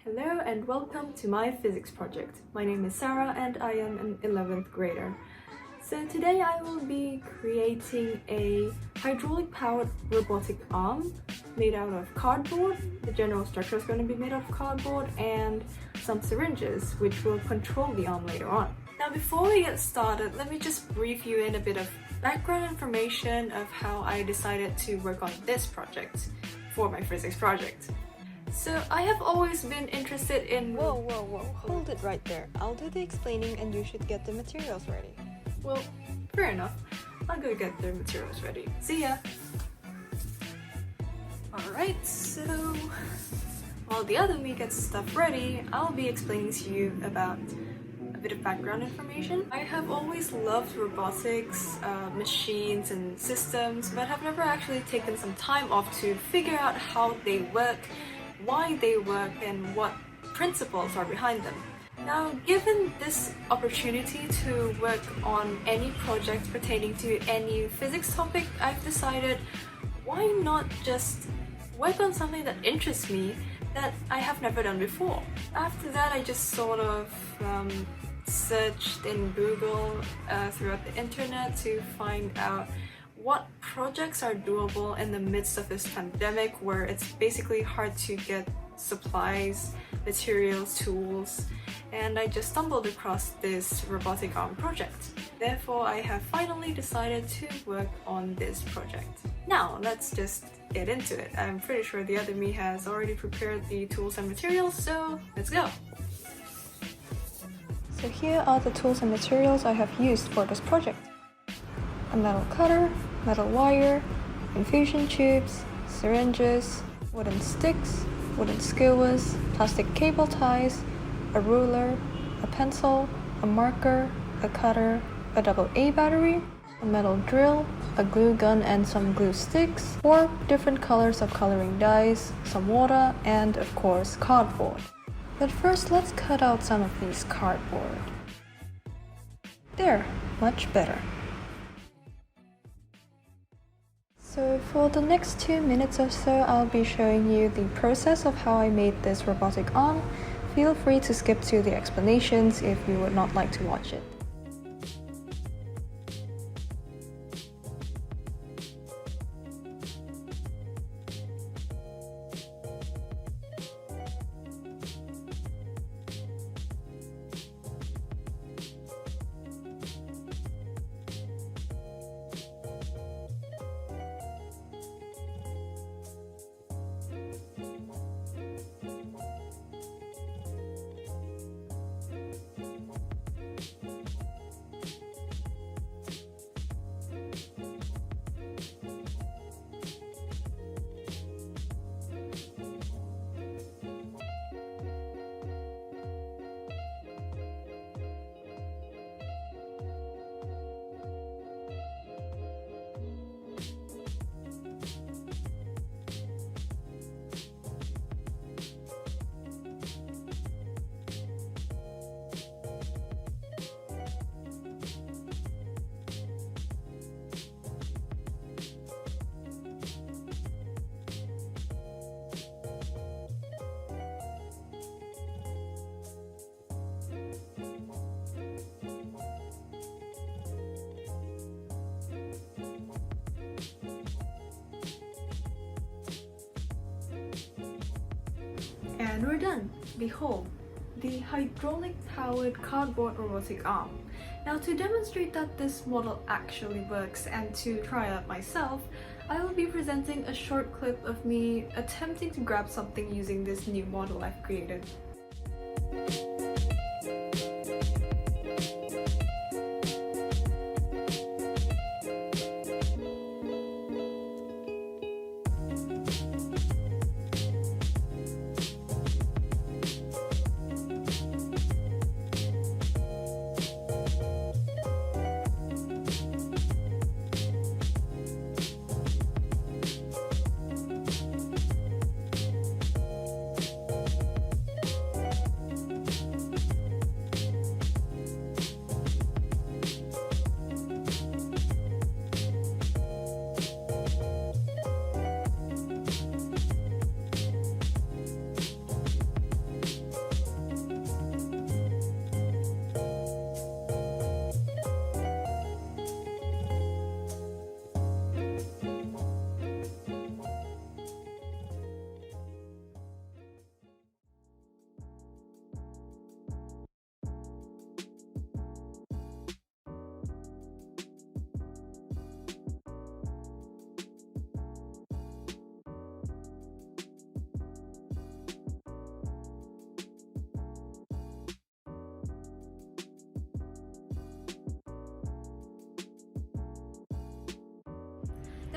Hello and welcome to my physics project. My name is Sara and I am an 11th grader. So today I will be creating a hydraulic powered robotic arm made out of cardboard. The general structure is going to be made out of cardboard and some syringes which will control the arm later on. Now before we get started, let me just brief you in a bit of background information of how I decided to work on this project for my physics project. So I have always been interested in... Whoa, hold it right there. I'll do the explaining and you should get the materials ready. Well, fair enough. I'll go get the materials ready. See ya! Alright, so while the other me gets stuff ready, I'll be explaining to you about a bit of background information. I have always loved robotics, machines and systems, but have never actually taken some time off to figure out how they work, why they work, and what principles are behind them. Now, given this opportunity to work on any project pertaining to any physics topic, I've decided why not just work on something that interests me that I have never done before. After that, I just sort of searched in Google throughout the internet to find out what projects are doable in the midst of this pandemic where it's basically hard to get supplies, materials, tools, and I just stumbled across this robotic arm project. Therefore, I have finally decided to work on this project. Now, let's just get into it. I'm pretty sure the other me has already prepared the tools and materials, so let's go! So here are the tools and materials I have used for this project. A metal cutter, metal wire, infusion tubes, syringes, wooden sticks, wooden skewers, plastic cable ties, a ruler, a pencil, a marker, a cutter, a AA battery, a metal drill, a glue gun and some glue sticks, 4 different colors of coloring dyes, some water, and of course cardboard. But first let's cut out some of these cardboard. There, much better. So for the next 2 minutes or so, I'll be showing you the process of how I made this robotic arm. Feel free to skip to the explanations if you would not like to watch it. And we're done! Behold, the hydraulic-powered cardboard robotic arm. Now to demonstrate that this model actually works and to try it out myself, I will be presenting a short clip of me attempting to grab something using this new model I've created.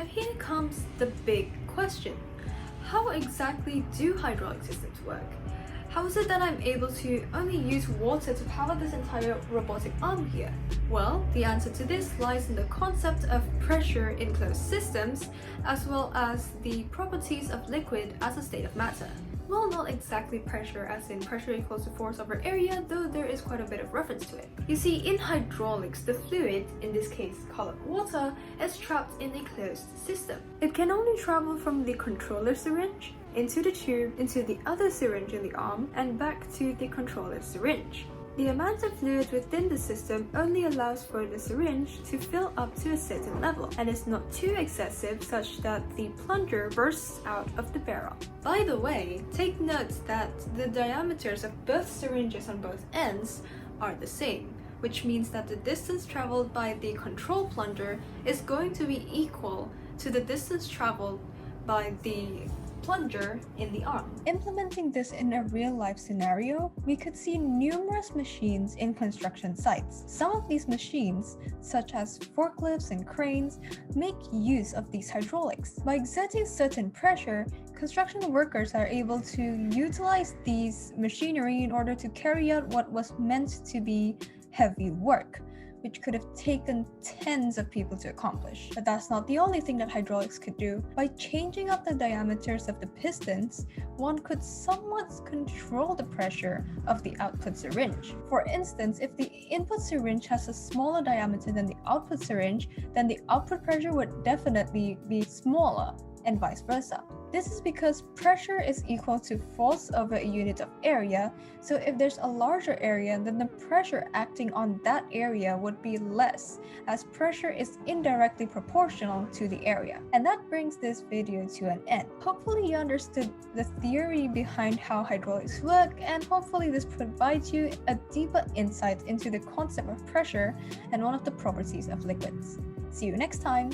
Now here comes the big question. How exactly do hydraulic systems work? How is it that I'm able to only use water to power this entire robotic arm here? Well, the answer to this lies in the concept of pressure in closed systems, as well as the properties of liquid as a state of matter. Well, not exactly pressure as in pressure equals the force over area, though there is quite a bit of reference to it. You see, in hydraulics, the fluid, in this case called water, is trapped in a closed system. It can only travel from the controller syringe into the tube, into the other syringe in the arm, and back to the controller syringe. The amount of fluid within the system only allows for the syringe to fill up to a certain level and is not too excessive such that the plunger bursts out of the barrel. By the way, take note that the diameters of both syringes on both ends are the same, which means that the distance traveled by the control plunger is going to be equal to the distance traveled by the plunger in the arm. Implementing this in a real-life scenario, we could see numerous machines in construction sites. Some of these machines, such as forklifts and cranes, make use of these hydraulics. By exerting certain pressure, construction workers are able to utilize these machinery in order to carry out what was meant to be heavy work, which could have taken tens of people to accomplish. But that's not the only thing that hydraulics could do. By changing up the diameters of the pistons, one could somewhat control the pressure of the output syringe. For instance, if the input syringe has a smaller diameter than the output syringe, then the output pressure would definitely be smaller, and vice versa. This is because pressure is equal to force over a unit of area, so if there's a larger area, then the pressure acting on that area would be less, as pressure is indirectly proportional to the area. And that brings this video to an end. Hopefully you understood the theory behind how hydraulics work, and hopefully this provides you a deeper insight into the concept of pressure and one of the properties of liquids. See you next time!